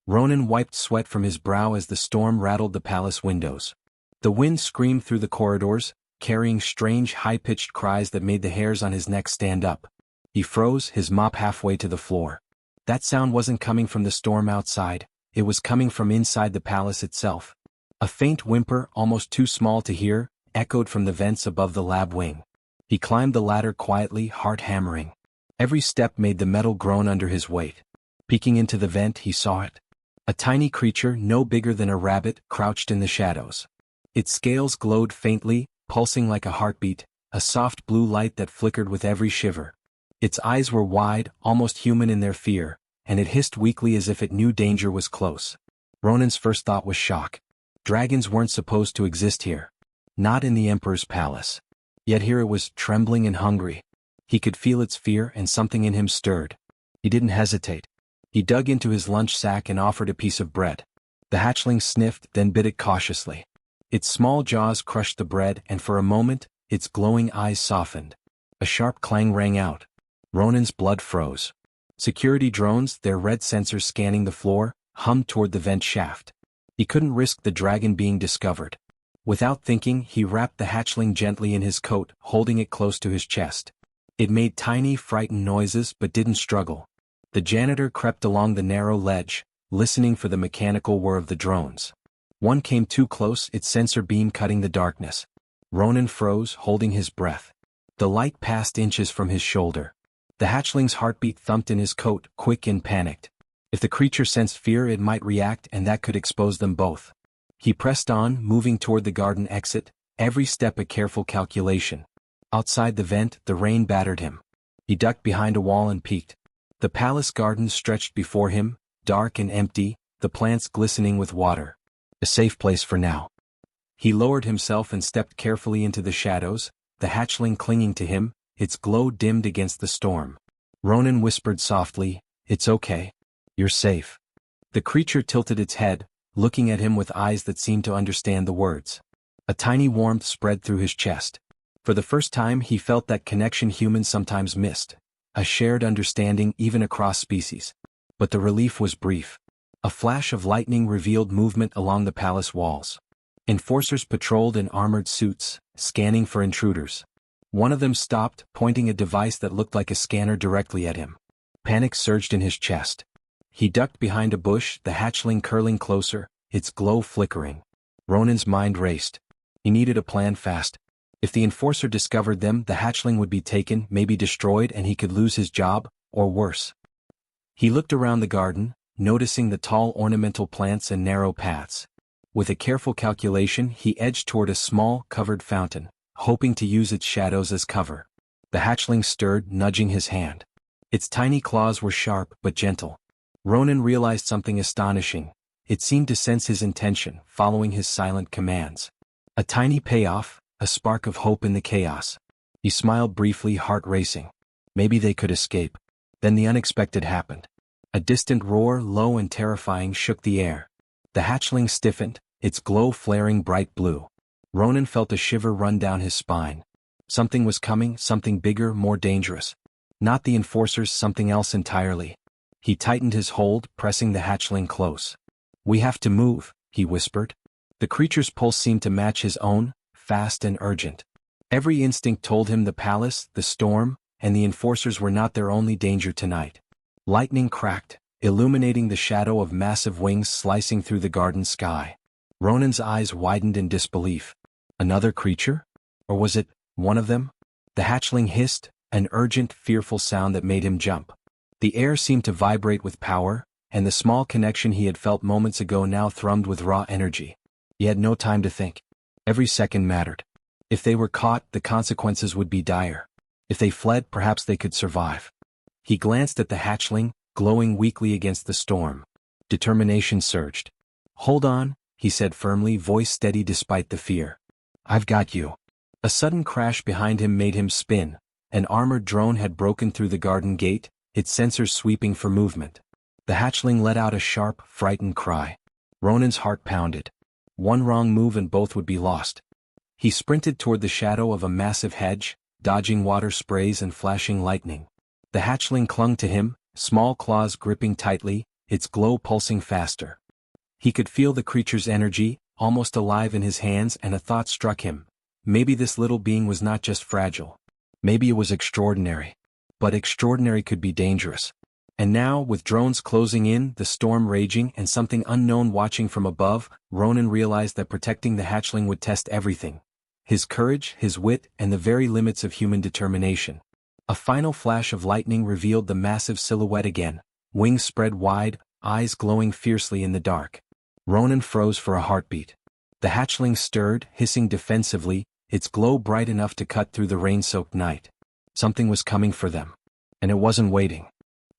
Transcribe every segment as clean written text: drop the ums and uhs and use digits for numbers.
Ronan wiped sweat from his brow as the storm rattled the palace windows. The wind screamed through the corridors, carrying strange high-pitched cries that made the hairs on his neck stand up. He froze, his mop halfway to the floor. That sound wasn't coming from the storm outside, it was coming from inside the palace itself. A faint whimper, almost too small to hear, echoed from the vents above the lab wing. He climbed the ladder quietly, heart hammering. Every step made the metal groan under his weight. Peeking into the vent, he saw it. A tiny creature, no bigger than a rabbit, crouched in the shadows. Its scales glowed faintly, pulsing like a heartbeat, a soft blue light that flickered with every shiver. Its eyes were wide, almost human in their fear, and it hissed weakly as if it knew danger was close. Ronan's first thought was shock. Dragons weren't supposed to exist here. Not in the Emperor's palace. Yet here it was, trembling and hungry. He could feel its fear, and something in him stirred. He didn't hesitate. He dug into his lunch sack and offered a piece of bread. The hatchling sniffed, then bit it cautiously. Its small jaws crushed the bread, and for a moment, its glowing eyes softened. A sharp clang rang out. Ronan's blood froze. Security drones, their red sensors scanning the floor, hummed toward the vent shaft. He couldn't risk the dragon being discovered. Without thinking, he wrapped the hatchling gently in his coat, holding it close to his chest. It made tiny, frightened noises but didn't struggle. The janitor crept along the narrow ledge, listening for the mechanical whir of the drones. One came too close, its sensor beam cutting the darkness. Ronan froze, holding his breath. The light passed inches from his shoulder. The hatchling's heartbeat thumped in his coat, quick and panicked. If the creature sensed fear, it might react, and that could expose them both. He pressed on, moving toward the garden exit, every step a careful calculation. Outside the vent, the rain battered him. He ducked behind a wall and peeked. The palace garden stretched before him, dark and empty, the plants glistening with water. A safe place for now. He lowered himself and stepped carefully into the shadows, the hatchling clinging to him, its glow dimmed against the storm. Ronan whispered softly, "It's okay. You're safe." The creature tilted its head, looking at him with eyes that seemed to understand the words. A tiny warmth spread through his chest. For the first time he felt that connection humans sometimes missed. A shared understanding even across species. But the relief was brief. A flash of lightning revealed movement along the palace walls. Enforcers patrolled in armored suits, scanning for intruders. One of them stopped, pointing a device that looked like a scanner directly at him. Panic surged in his chest. He ducked behind a bush, the hatchling curling closer, its glow flickering. Ronan's mind raced. He needed a plan fast. If the enforcer discovered them, the hatchling would be taken, maybe destroyed, and he could lose his job, or worse. He looked around the garden, noticing the tall ornamental plants and narrow paths. With a careful calculation, he edged toward a small, covered fountain, hoping to use its shadows as cover. The hatchling stirred, nudging his hand. Its tiny claws were sharp but gentle. Ronan realized something astonishing. It seemed to sense his intention, following his silent commands. A tiny payoff, a spark of hope in the chaos. He smiled briefly, heart racing. Maybe they could escape. Then the unexpected happened. A distant roar, low and terrifying, shook the air. The hatchling stiffened, its glow flaring bright blue. Ronan felt a shiver run down his spine. Something was coming, something bigger, more dangerous. Not the enforcers, something else entirely. He tightened his hold, pressing the hatchling close. "We have to move," he whispered. The creature's pulse seemed to match his own, fast and urgent. Every instinct told him the palace, the storm, and the enforcers were not their only danger tonight. Lightning cracked, illuminating the shadow of massive wings slicing through the garden sky. Ronan's eyes widened in disbelief. Another creature? Or was it one of them? The hatchling hissed, an urgent, fearful sound that made him jump. The air seemed to vibrate with power, and the small connection he had felt moments ago now thrummed with raw energy. He had no time to think. Every second mattered. If they were caught, the consequences would be dire. If they fled, perhaps they could survive. He glanced at the hatchling, glowing weakly against the storm. Determination surged. "Hold on," he said firmly, voice steady despite the fear. "I've got you." A sudden crash behind him made him spin. An armored drone had broken through the garden gate, its sensors sweeping for movement. The hatchling let out a sharp, frightened cry. Ronan's heart pounded. One wrong move and both would be lost. He sprinted toward the shadow of a massive hedge, dodging water sprays and flashing lightning. The hatchling clung to him, small claws gripping tightly, its glow pulsing faster. He could feel the creature's energy, almost alive in his hands, and a thought struck him. Maybe this little being was not just fragile. Maybe it was extraordinary. But extraordinary could be dangerous. And now, with drones closing in, the storm raging, and something unknown watching from above, Ronan realized that protecting the hatchling would test everything. His courage, his wit, and the very limits of human determination. A final flash of lightning revealed the massive silhouette again, wings spread wide, eyes glowing fiercely in the dark. Ronan froze for a heartbeat. The hatchling stirred, hissing defensively, its glow bright enough to cut through the rain-soaked night. Something was coming for them. And it wasn't waiting.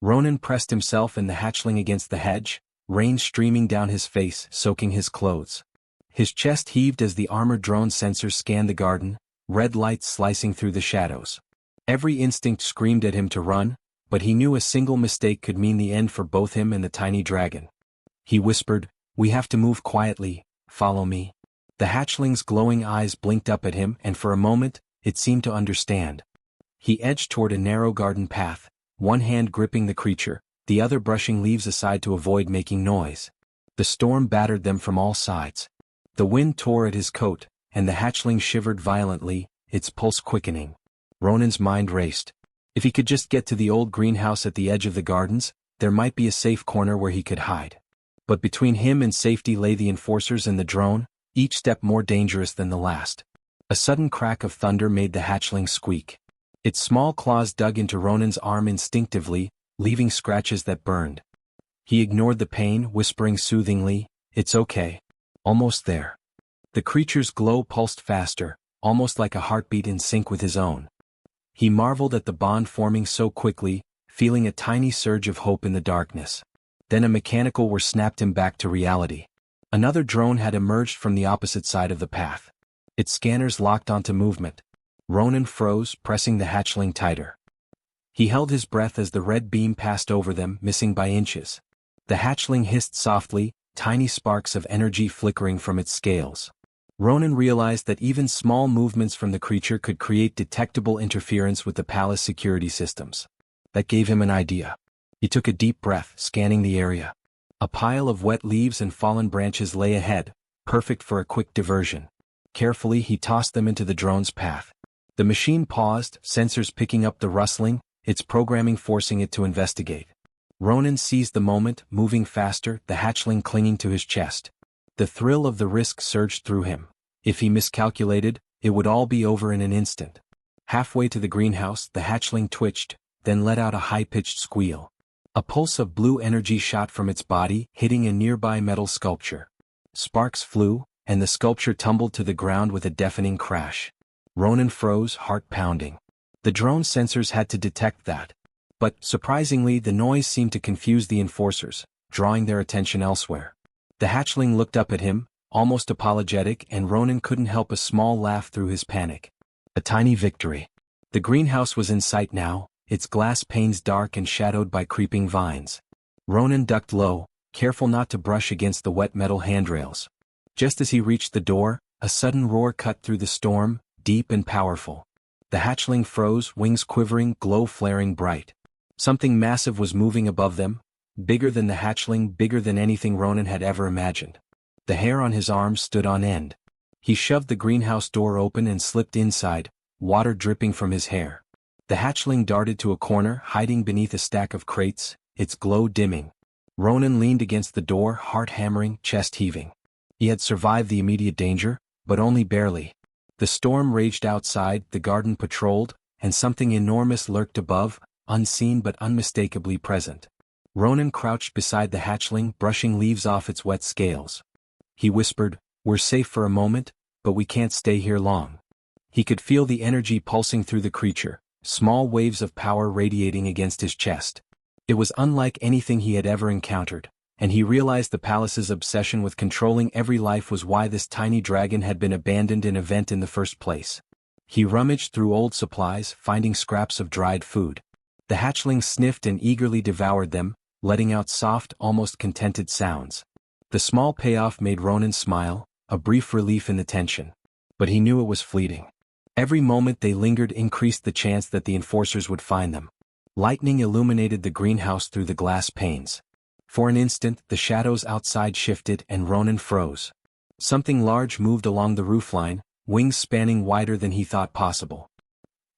Ronan pressed himself and the hatchling against the hedge, rain streaming down his face, soaking his clothes. His chest heaved as the armored drone sensors scanned the garden, red lights slicing through the shadows. Every instinct screamed at him to run, but he knew a single mistake could mean the end for both him and the tiny dragon. He whispered, "We have to move quietly, follow me." The hatchling's glowing eyes blinked up at him, and for a moment, it seemed to understand. He edged toward a narrow garden path, one hand gripping the creature, the other brushing leaves aside to avoid making noise. The storm battered them from all sides. The wind tore at his coat, and the hatchling shivered violently, its pulse quickening. Ronan's mind raced. If he could just get to the old greenhouse at the edge of the gardens, there might be a safe corner where he could hide. But between him and safety lay the enforcers and the drone, each step more dangerous than the last. A sudden crack of thunder made the hatchling squeak. Its small claws dug into Ronan's arm instinctively, leaving scratches that burned. He ignored the pain, whispering soothingly, "It's okay. Almost there." The creature's glow pulsed faster, almost like a heartbeat in sync with his own. He marveled at the bond forming so quickly, feeling a tiny surge of hope in the darkness. Then a mechanical whir snapped him back to reality. Another drone had emerged from the opposite side of the path. Its scanners locked onto movement. Ronan froze, pressing the hatchling tighter. He held his breath as the red beam passed over them, missing by inches. The hatchling hissed softly, tiny sparks of energy flickering from its scales. Ronan realized that even small movements from the creature could create detectable interference with the palace security systems. That gave him an idea. He took a deep breath, scanning the area. A pile of wet leaves and fallen branches lay ahead, perfect for a quick diversion. Carefully he tossed them into the drone's path. The machine paused, sensors picking up the rustling, its programming forcing it to investigate. Ronan seized the moment, moving faster, the hatchling clinging to his chest. The thrill of the risk surged through him. If he miscalculated, it would all be over in an instant. Halfway to the greenhouse, the hatchling twitched, then let out a high-pitched squeal. A pulse of blue energy shot from its body, hitting a nearby metal sculpture. Sparks flew, and the sculpture tumbled to the ground with a deafening crash. Ronan froze, heart pounding. The drone sensors had to detect that. But, surprisingly, the noise seemed to confuse the enforcers, drawing their attention elsewhere. The hatchling looked up at him, almost apologetic, and Ronan couldn't help a small laugh through his panic. A tiny victory. The greenhouse was in sight now, its glass panes dark and shadowed by creeping vines. Ronan ducked low, careful not to brush against the wet metal handrails. Just as he reached the door, a sudden roar cut through the storm, deep and powerful. The hatchling froze, wings quivering, glow flaring bright. Something massive was moving above them, bigger than the hatchling, bigger than anything Ronan had ever imagined. The hair on his arms stood on end. He shoved the greenhouse door open and slipped inside, water dripping from his hair. The hatchling darted to a corner, hiding beneath a stack of crates, its glow dimming. Ronan leaned against the door, heart hammering, chest heaving. He had survived the immediate danger, but only barely. The storm raged outside, the garden patrolled, and something enormous lurked above, unseen but unmistakably present. Ronan crouched beside the hatchling, brushing leaves off its wet scales. He whispered, "We're safe for a moment, but we can't stay here long." He could feel the energy pulsing through the creature, small waves of power radiating against his chest. It was unlike anything he had ever encountered, and he realized the palace's obsession with controlling every life was why this tiny dragon had been abandoned in a vent in the first place. He rummaged through old supplies, finding scraps of dried food. The hatchling sniffed and eagerly devoured them, letting out soft, almost contented sounds. The small payoff made Ronan smile, a brief relief in the tension. But he knew it was fleeting. Every moment they lingered increased the chance that the enforcers would find them. Lightning illuminated the greenhouse through the glass panes. For an instant, the shadows outside shifted and Ronan froze. Something large moved along the roofline, wings spanning wider than he thought possible.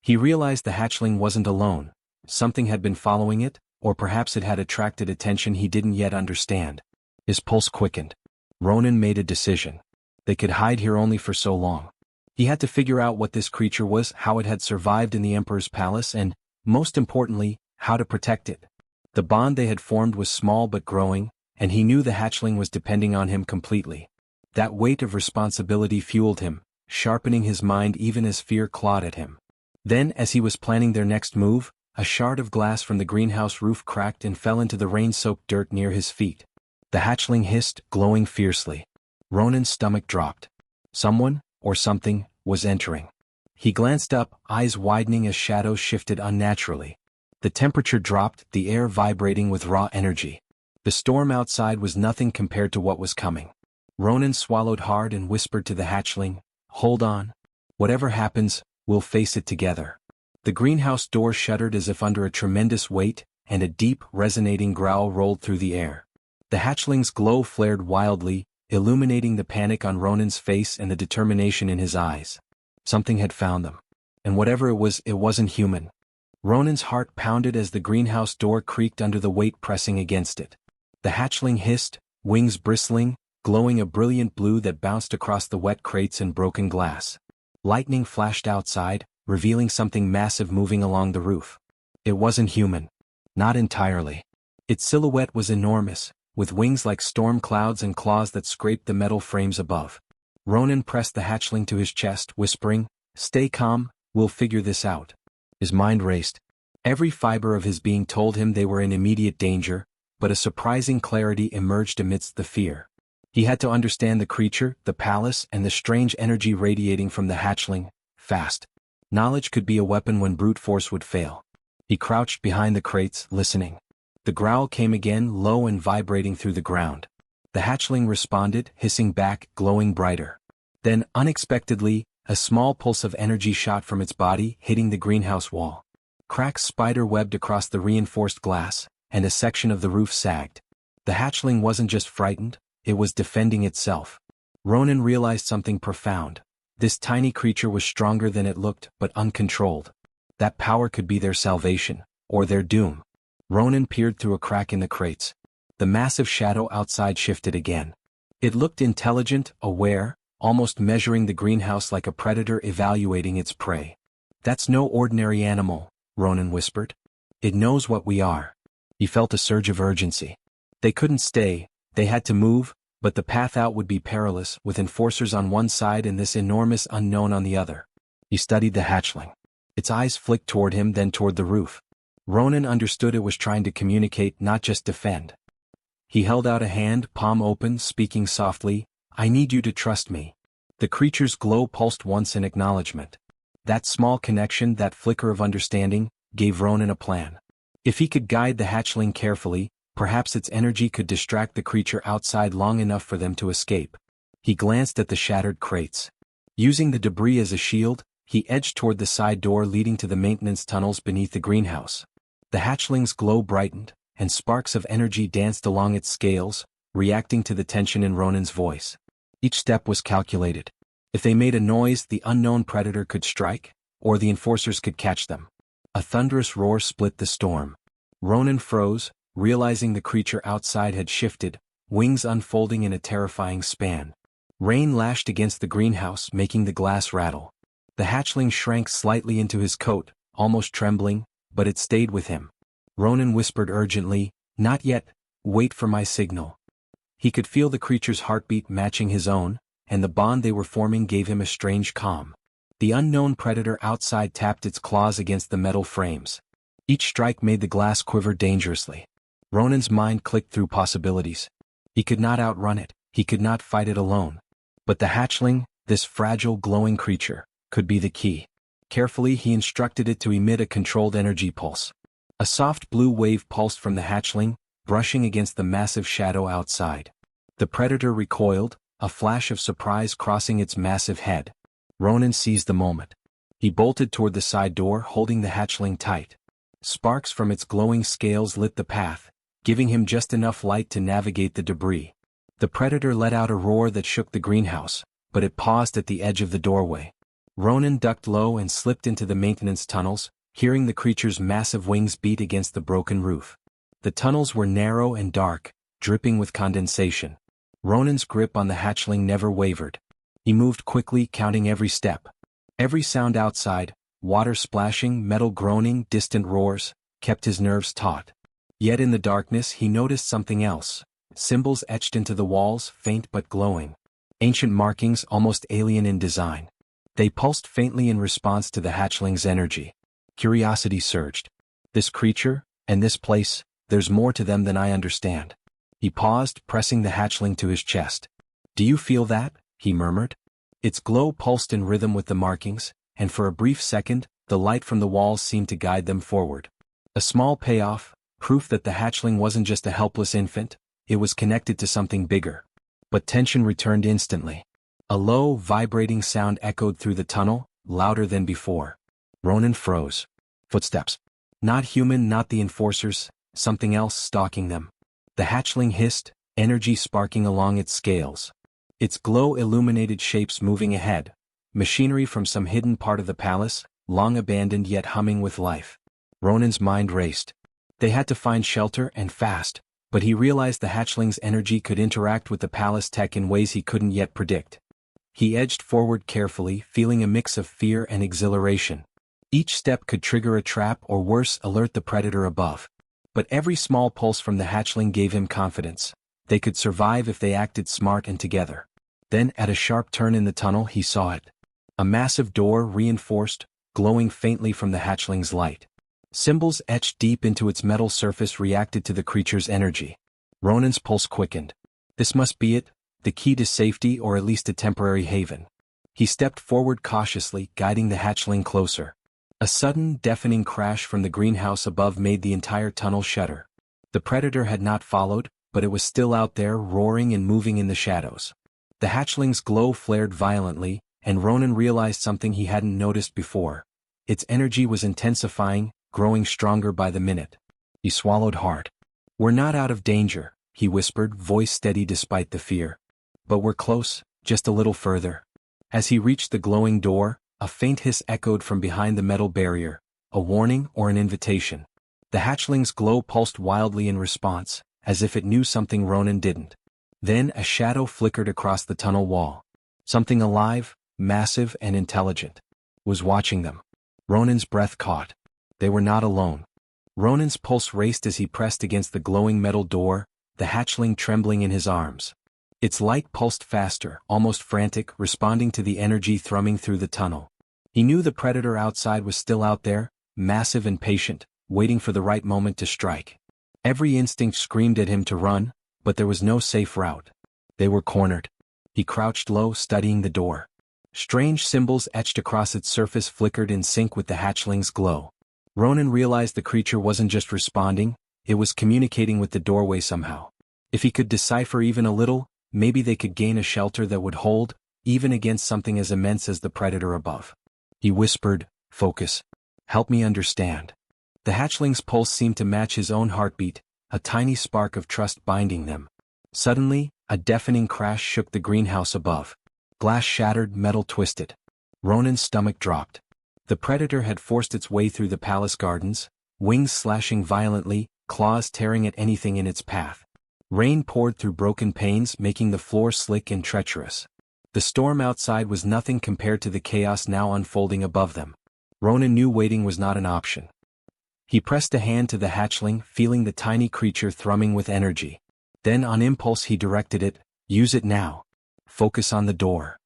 He realized the hatchling wasn't alone. Something had been following it, or perhaps it had attracted attention he didn't yet understand. His pulse quickened. Ronan made a decision. They could hide here only for so long. He had to figure out what this creature was, how it had survived in the Emperor's palace, and, most importantly, how to protect it. The bond they had formed was small but growing, and he knew the hatchling was depending on him completely. That weight of responsibility fueled him, sharpening his mind even as fear clawed at him. Then, as he was planning their next move, a shard of glass from the greenhouse roof cracked and fell into the rain-soaked dirt near his feet. The hatchling hissed, glowing fiercely. Ronan's stomach dropped. Someone, or something, was entering. He glanced up, eyes widening as shadows shifted unnaturally. The temperature dropped, the air vibrating with raw energy. The storm outside was nothing compared to what was coming. Ronan swallowed hard and whispered to the hatchling, "Hold on. Whatever happens, we'll face it together." The greenhouse door shuddered as if under a tremendous weight, and a deep, resonating growl rolled through the air. The hatchling's glow flared wildly, illuminating the panic on Ronan's face and the determination in his eyes. Something had found them. And whatever it wasn't human. Ronan's heart pounded as the greenhouse door creaked under the weight pressing against it. The hatchling hissed, wings bristling, glowing a brilliant blue that bounced across the wet crates and broken glass. Lightning flashed outside, revealing something massive moving along the roof. It wasn't human. Not entirely. Its silhouette was enormous, with wings like storm clouds and claws that scraped the metal frames above. Ronan pressed the hatchling to his chest, whispering, "Stay calm, we'll figure this out." His mind raced. Every fiber of his being told him they were in immediate danger, but a surprising clarity emerged amidst the fear. He had to understand the creature, the palace, and the strange energy radiating from the hatchling, fast. Knowledge could be a weapon when brute force would fail. He crouched behind the crates, listening. The growl came again, low and vibrating through the ground. The hatchling responded, hissing back, glowing brighter. Then, unexpectedly, a small pulse of energy shot from its body, hitting the greenhouse wall. Cracks spider-webbed across the reinforced glass, and a section of the roof sagged. The hatchling wasn't just frightened, it was defending itself. Ronan realized something profound. This tiny creature was stronger than it looked, but uncontrolled. That power could be their salvation, or their doom. Ronan peered through a crack in the crates. The massive shadow outside shifted again. It looked intelligent, aware, almost measuring the greenhouse like a predator evaluating its prey. "That's no ordinary animal," Ronan whispered. "It knows what we are." He felt a surge of urgency. They couldn't stay, they had to move, but the path out would be perilous, with enforcers on one side and this enormous unknown on the other. He studied the hatchling. Its eyes flicked toward him, then toward the roof. Ronan understood it was trying to communicate, not just defend. He held out a hand, palm open, speaking softly, "I need you to trust me." The creature's glow pulsed once in acknowledgement. That small connection, that flicker of understanding, gave Ronan a plan. If he could guide the hatchling carefully, perhaps its energy could distract the creature outside long enough for them to escape. He glanced at the shattered crates. Using the debris as a shield, he edged toward the side door leading to the maintenance tunnels beneath the greenhouse. The hatchling's glow brightened, and sparks of energy danced along its scales, reacting to the tension in Ronan's voice. Each step was calculated. If they made a noise, the unknown predator could strike, or the enforcers could catch them. A thunderous roar split the storm. Ronan froze, realizing the creature outside had shifted, wings unfolding in a terrifying span. Rain lashed against the greenhouse, making the glass rattle. The hatchling shrank slightly into his coat, almost trembling, but it stayed with him. Ronan whispered urgently, "Not yet, wait for my signal." He could feel the creature's heartbeat matching his own, and the bond they were forming gave him a strange calm. The unknown predator outside tapped its claws against the metal frames. Each strike made the glass quiver dangerously. Ronan's mind clicked through possibilities. He could not outrun it, he could not fight it alone. But the hatchling, this fragile, glowing creature, could be the key. Carefully he instructed it to emit a controlled energy pulse. A soft blue wave pulsed from the hatchling, brushing against the massive shadow outside. The predator recoiled, a flash of surprise crossing its massive head. Ronan seized the moment. He bolted toward the side door, holding the hatchling tight. Sparks from its glowing scales lit the path, giving him just enough light to navigate the debris. The predator let out a roar that shook the greenhouse, but it paused at the edge of the doorway. Ronan ducked low and slipped into the maintenance tunnels, hearing the creature's massive wings beat against the broken roof. The tunnels were narrow and dark, dripping with condensation. Ronan's grip on the hatchling never wavered. He moved quickly, counting every step. Every sound outside, water splashing, metal groaning, distant roars, kept his nerves taut. Yet in the darkness he noticed something else. Symbols etched into the walls, faint but glowing. Ancient markings almost alien in design. They pulsed faintly in response to the hatchling's energy. Curiosity surged. This creature, and this place, there's more to them than I understand. He paused, pressing the hatchling to his chest. Do you feel that? He murmured. Its glow pulsed in rhythm with the markings, and for a brief second, the light from the walls seemed to guide them forward. A small payoff, proof that the hatchling wasn't just a helpless infant, it was connected to something bigger. But tension returned instantly. A low, vibrating sound echoed through the tunnel, louder than before. Ronan froze. Footsteps. Not human, not the enforcers, something else stalking them. The hatchling hissed, energy sparking along its scales. Its glow illuminated shapes moving ahead, machinery from some hidden part of the palace, long abandoned yet humming with life. Ronan's mind raced. They had to find shelter and fast, but he realized the hatchling's energy could interact with the palace tech in ways he couldn't yet predict. He edged forward carefully, feeling a mix of fear and exhilaration. Each step could trigger a trap or worse, alert the predator above. But every small pulse from the hatchling gave him confidence. They could survive if they acted smart and together. Then, at a sharp turn in the tunnel, he saw it. A massive door, reinforced, glowing faintly from the hatchling's light. Symbols etched deep into its metal surface reacted to the creature's energy. Ronan's pulse quickened. This must be it, the key to safety or at least a temporary haven. He stepped forward cautiously, guiding the hatchling closer. A sudden, deafening crash from the greenhouse above made the entire tunnel shudder. The predator had not followed, but it was still out there, roaring and moving in the shadows. The hatchling's glow flared violently, and Ronan realized something he hadn't noticed before. Its energy was intensifying, growing stronger by the minute. He swallowed hard. We're not out of danger, he whispered, voice steady despite the fear. But we're close, just a little further. As he reached the glowing door, a faint hiss echoed from behind the metal barrier, a warning or an invitation. The hatchling's glow pulsed wildly in response, as if it knew something Ronan didn't. Then a shadow flickered across the tunnel wall. Something alive, massive and intelligent, was watching them. Ronan's breath caught. They were not alone. Ronan's pulse raced as he pressed against the glowing metal door, the hatchling trembling in his arms. Its light pulsed faster, almost frantic, responding to the energy thrumming through the tunnel. He knew the predator outside was still out there, massive and patient, waiting for the right moment to strike. Every instinct screamed at him to run, but there was no safe route. They were cornered. He crouched low, studying the door. Strange symbols etched across its surface flickered in sync with the hatchling's glow. Ronan realized the creature wasn't just responding, it was communicating with the doorway somehow. If he could decipher even a little, maybe they could gain a shelter that would hold, even against something as immense as the predator above. He whispered, "Focus. Help me understand." The hatchling's pulse seemed to match his own heartbeat, a tiny spark of trust binding them. Suddenly, a deafening crash shook the greenhouse above. Glass shattered, metal twisted. Ronan's stomach dropped. The predator had forced its way through the palace gardens, wings slashing violently, claws tearing at anything in its path. Rain poured through broken panes, making the floor slick and treacherous. The storm outside was nothing compared to the chaos now unfolding above them. Ronan knew waiting was not an option. He pressed a hand to the hatchling, feeling the tiny creature thrumming with energy. Then on impulse he directed it, "Use it now. Focus on the door."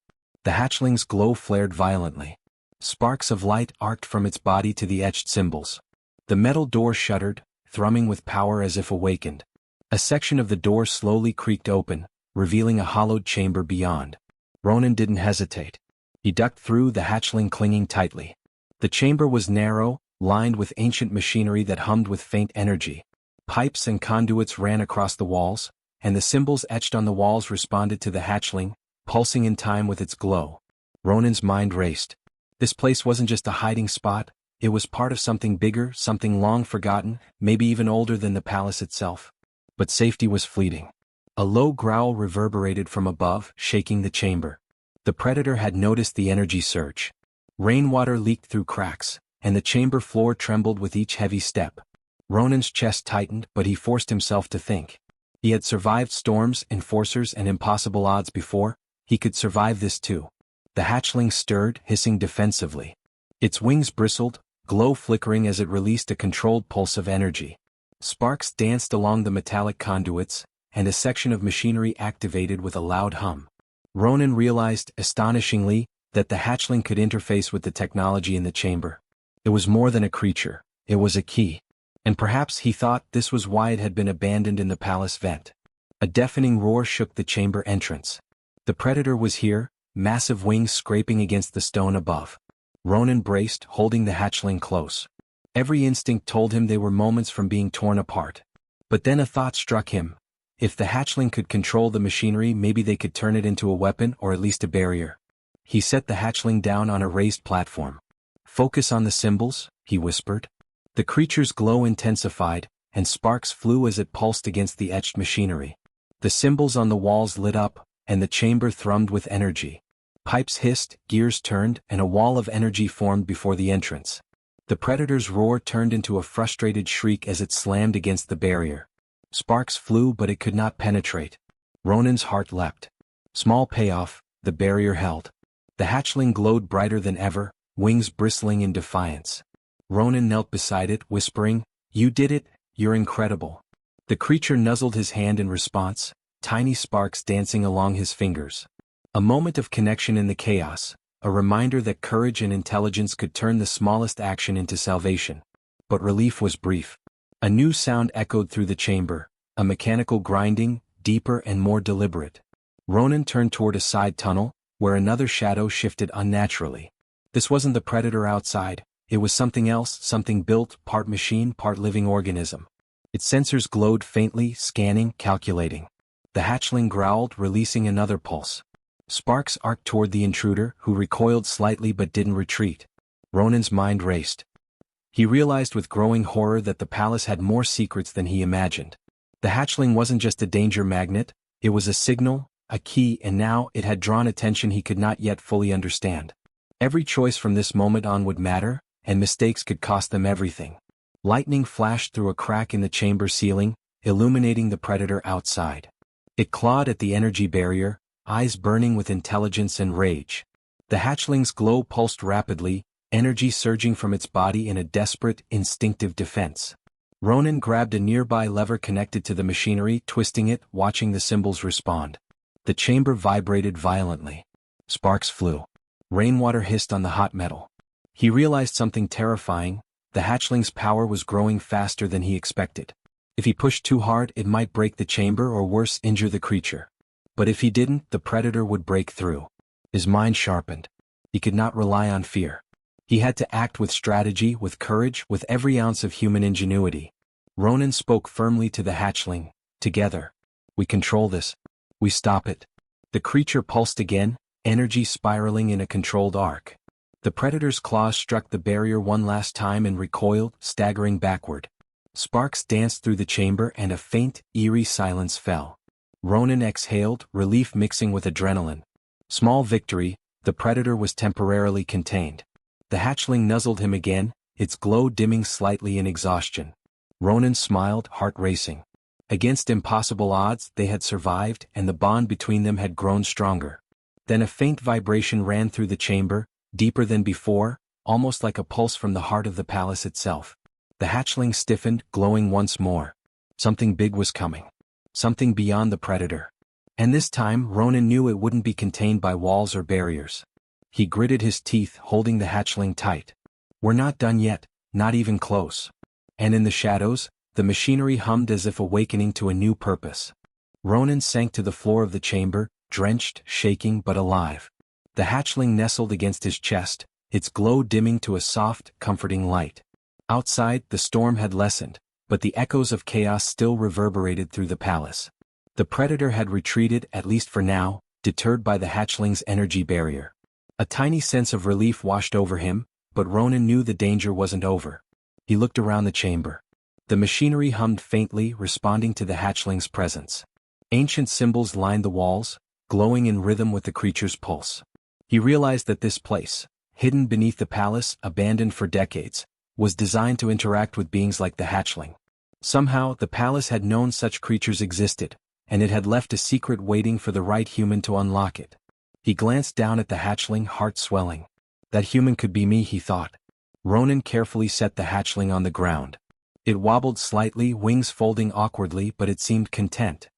The hatchling's glow flared violently. Sparks of light arced from its body to the etched symbols. The metal door shuddered, thrumming with power as if awakened. A section of the door slowly creaked open, revealing a hollowed chamber beyond. Ronan didn't hesitate. He ducked through, the hatchling clinging tightly. The chamber was narrow, lined with ancient machinery that hummed with faint energy. Pipes and conduits ran across the walls, and the symbols etched on the walls responded to the hatchling, pulsing in time with its glow. Ronan's mind raced. This place wasn't just a hiding spot, it was part of something bigger, something long forgotten, maybe even older than the palace itself. But safety was fleeting. A low growl reverberated from above, shaking the chamber. The predator had noticed the energy surge. Rainwater leaked through cracks, and the chamber floor trembled with each heavy step. Ronan's chest tightened, but he forced himself to think. He had survived storms, enforcers, and impossible odds before. He could survive this too. The hatchling stirred, hissing defensively. Its wings bristled, glow flickering as it released a controlled pulse of energy. Sparks danced along the metallic conduits, and a section of machinery activated with a loud hum. Ronan realized, astonishingly, that the hatchling could interface with the technology in the chamber. It was more than a creature, it was a key. And perhaps he thought this was why it had been abandoned in the palace vent. A deafening roar shook the chamber entrance. The predator was here, massive wings scraping against the stone above. Ronan braced, holding the hatchling close. Every instinct told him they were moments from being torn apart. But then a thought struck him. If the hatchling could control the machinery, maybe they could turn it into a weapon or at least a barrier. He set the hatchling down on a raised platform. "Focus on the symbols," he whispered. The creature's glow intensified, and sparks flew as it pulsed against the etched machinery. The symbols on the walls lit up, and the chamber thrummed with energy. Pipes hissed, gears turned, and a wall of energy formed before the entrance. The predator's roar turned into a frustrated shriek as it slammed against the barrier. Sparks flew, but it could not penetrate. Ronan's heart leapt. Small payoff, the barrier held. The hatchling glowed brighter than ever, wings bristling in defiance. Ronan knelt beside it, whispering, "You did it, you're incredible." The creature nuzzled his hand in response, tiny sparks dancing along his fingers. A moment of connection in the chaos, a reminder that courage and intelligence could turn the smallest action into salvation. But relief was brief. A new sound echoed through the chamber, a mechanical grinding, deeper and more deliberate. Ronan turned toward a side tunnel, where another shadow shifted unnaturally. This wasn't the predator outside, it was something else, something built, part machine, part living organism. Its sensors glowed faintly, scanning, calculating. The hatchling growled, releasing another pulse. Sparks arced toward the intruder, who recoiled slightly but didn't retreat. Ronan's mind raced. He realized with growing horror that the palace had more secrets than he imagined. The hatchling wasn't just a danger magnet, it was a signal, a key, and now it had drawn attention he could not yet fully understand. Every choice from this moment on would matter, and mistakes could cost them everything. Lightning flashed through a crack in the chamber ceiling, illuminating the predator outside. It clawed at the energy barrier, eyes burning with intelligence and rage. The hatchling's glow pulsed rapidly, energy surging from its body in a desperate, instinctive defense. Ronan grabbed a nearby lever connected to the machinery, twisting it, watching the symbols respond. The chamber vibrated violently. Sparks flew. Rainwater hissed on the hot metal. He realized something terrifying. The hatchling's power was growing faster than he expected. If he pushed too hard, it might break the chamber or worse, injure the creature. But if he didn't, the predator would break through. His mind sharpened. He could not rely on fear. He had to act with strategy, with courage, with every ounce of human ingenuity. Ronan spoke firmly to the hatchling. "Together. We control this. We stop it." The creature pulsed again, energy spiraling in a controlled arc. The predator's claws struck the barrier one last time and recoiled, staggering backward. Sparks danced through the chamber and a faint, eerie silence fell. Ronan exhaled, relief mixing with adrenaline. Small victory, the predator was temporarily contained. The hatchling nuzzled him again, its glow dimming slightly in exhaustion. Ronan smiled, heart racing. Against impossible odds, they had survived, and the bond between them had grown stronger. Then a faint vibration ran through the chamber, deeper than before, almost like a pulse from the heart of the palace itself. The hatchling stiffened, glowing once more. Something big was coming. Something beyond the predator. And this time, Ronan knew it wouldn't be contained by walls or barriers. He gritted his teeth, holding the hatchling tight. "We're not done yet, not even close." And in the shadows, the machinery hummed as if awakening to a new purpose. Ronan sank to the floor of the chamber, drenched, shaking but alive. The hatchling nestled against his chest, its glow dimming to a soft, comforting light. Outside, the storm had lessened, but the echoes of chaos still reverberated through the palace. The predator had retreated, at least for now, deterred by the hatchling's energy barrier. A tiny sense of relief washed over him, but Ronan knew the danger wasn't over. He looked around the chamber. The machinery hummed faintly, responding to the hatchling's presence. Ancient symbols lined the walls, glowing in rhythm with the creature's pulse. He realized that this place, hidden beneath the palace, abandoned for decades, was designed to interact with beings like the hatchling. Somehow, the palace had known such creatures existed, and it had left a secret waiting for the right human to unlock it. He glanced down at the hatchling, heart swelling. That human could be me, he thought. Ronan carefully set the hatchling on the ground. It wobbled slightly, wings folding awkwardly, but it seemed content.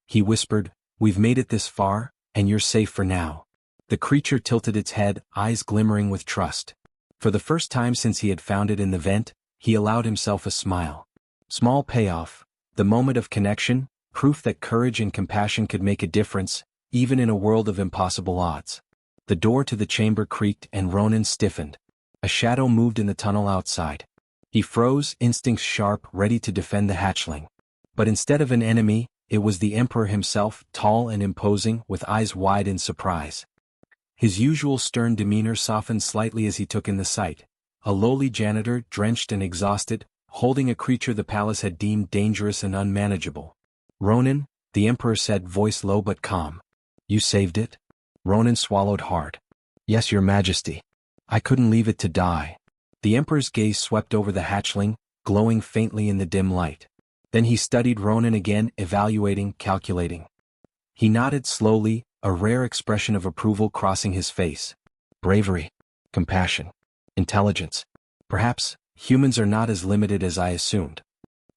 He whispered, "We've made it this far, and you're safe for now." The creature tilted its head, eyes glimmering with trust. For the first time since he had found it in the vent, he allowed himself a smile. Small payoff, the moment of connection, proof that courage and compassion could make a difference, even in a world of impossible odds. The door to the chamber creaked and Ronan stiffened. A shadow moved in the tunnel outside. He froze, instincts sharp, ready to defend the hatchling. But instead of an enemy, it was the Emperor himself, tall and imposing, with eyes wide in surprise. His usual stern demeanor softened slightly as he took in the sight. A lowly janitor, drenched and exhausted, holding a creature the palace had deemed dangerous and unmanageable. "Ronan," the Emperor said, voice low but calm. "You saved it?" Ronan swallowed hard. "Yes, Your Majesty. I couldn't leave it to die." The Emperor's gaze swept over the hatchling, glowing faintly in the dim light. Then he studied Ronan again, evaluating, calculating. He nodded slowly, a rare expression of approval crossing his face. "Bravery, compassion, intelligence. Perhaps, humans are not as limited as I assumed."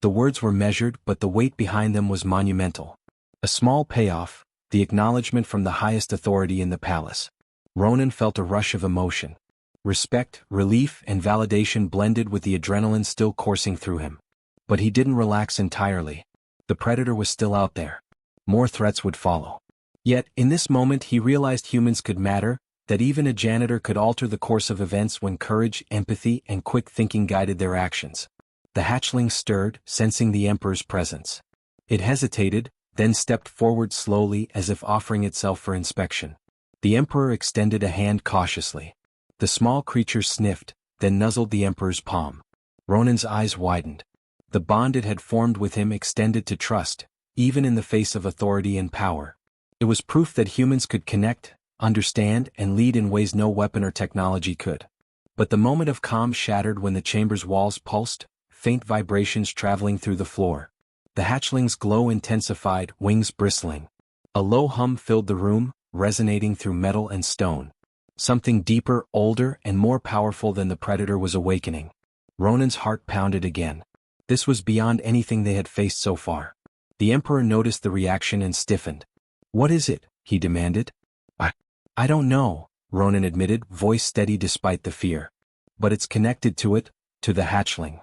The words were measured, but the weight behind them was monumental. A small payoff, the acknowledgement from the highest authority in the palace. Ronan felt a rush of emotion. Respect, relief, and validation blended with the adrenaline still coursing through him. But he didn't relax entirely. The predator was still out there. More threats would follow. Yet, in this moment he realized humans could matter, that even a janitor could alter the course of events when courage, empathy, and quick thinking guided their actions. The hatchling stirred, sensing the Emperor's presence. It hesitated, then stepped forward slowly as if offering itself for inspection. The Emperor extended a hand cautiously. The small creature sniffed, then nuzzled the Emperor's palm. Ronan's eyes widened. The bond it had formed with him extended to trust, even in the face of authority and power. It was proof that humans could connect, understand, and lead in ways no weapon or technology could. But the moment of calm shattered when the chamber's walls pulsed, faint vibrations traveling through the floor. The hatchling's glow intensified, wings bristling. A low hum filled the room, resonating through metal and stone. Something deeper, older, and more powerful than the predator was awakening. Ronan's heart pounded again. This was beyond anything they had faced so far. The Emperor noticed the reaction and stiffened. "What is it?" he demanded. I don't know," Ronan admitted, voice steady despite the fear. "But it's connected to it, to the hatchling."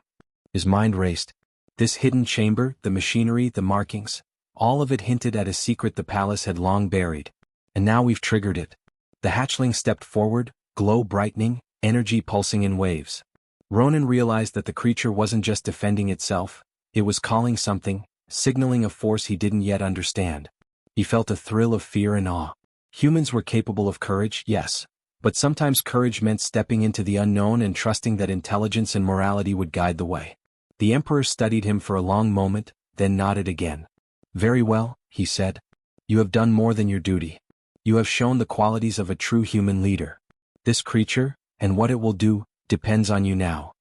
His mind raced. This hidden chamber, the machinery, the markings, all of it hinted at a secret the palace had long buried. And now we've triggered it. The hatchling stepped forward, glow brightening, energy pulsing in waves. Ronan realized that the creature wasn't just defending itself, it was calling something, signaling a force he didn't yet understand. He felt a thrill of fear and awe. Humans were capable of courage, yes, but sometimes courage meant stepping into the unknown and trusting that intelligence and morality would guide the way. The Emperor studied him for a long moment, then nodded again. "Very well," he said. "You have done more than your duty. You have shown the qualities of a true human leader. This creature, and what it will do, depends on you now."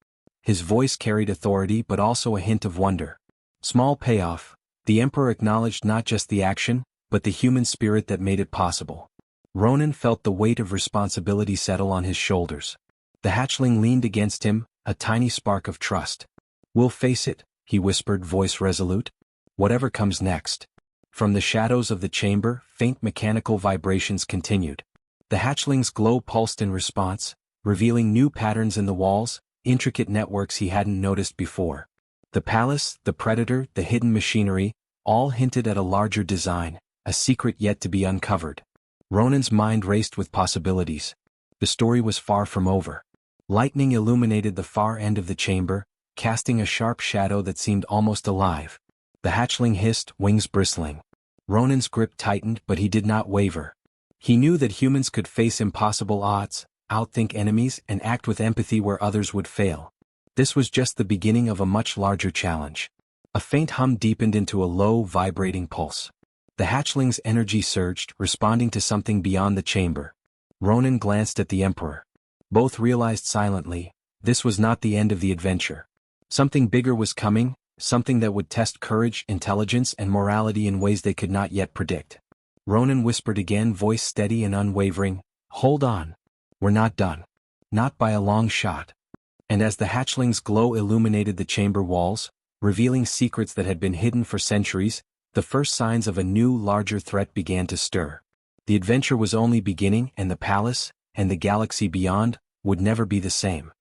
His voice carried authority but also a hint of wonder. Small payoff, the Emperor acknowledged not just the action, but the human spirit that made it possible. Ronan felt the weight of responsibility settle on his shoulders. The hatchling leaned against him, a tiny spark of trust. "We'll face it," he whispered, voice resolute. "Whatever comes next." From the shadows of the chamber, faint mechanical vibrations continued. The hatchling's glow pulsed in response, revealing new patterns in the walls, intricate networks he hadn't noticed before. The palace, the predator, the hidden machinery, all hinted at a larger design, a secret yet to be uncovered. Ronan's mind raced with possibilities. The story was far from over. Lightning illuminated the far end of the chamber, casting a sharp shadow that seemed almost alive. The hatchling hissed, wings bristling. Ronan's grip tightened, but he did not waver. He knew that humans could face impossible odds, outthink enemies, and act with empathy where others would fail. This was just the beginning of a much larger challenge. A faint hum deepened into a low, vibrating pulse. The hatchling's energy surged, responding to something beyond the chamber. Ronan glanced at the Emperor. Both realized silently, this was not the end of the adventure. Something bigger was coming, something that would test courage, intelligence, and morality in ways they could not yet predict. Ronan whispered again, voice steady and unwavering, "Hold on. We're not done. Not by a long shot." And as the hatchling's glow illuminated the chamber walls, revealing secrets that had been hidden for centuries, the first signs of a new, larger threat began to stir. The adventure was only beginning, and the palace, and the galaxy beyond, would never be the same.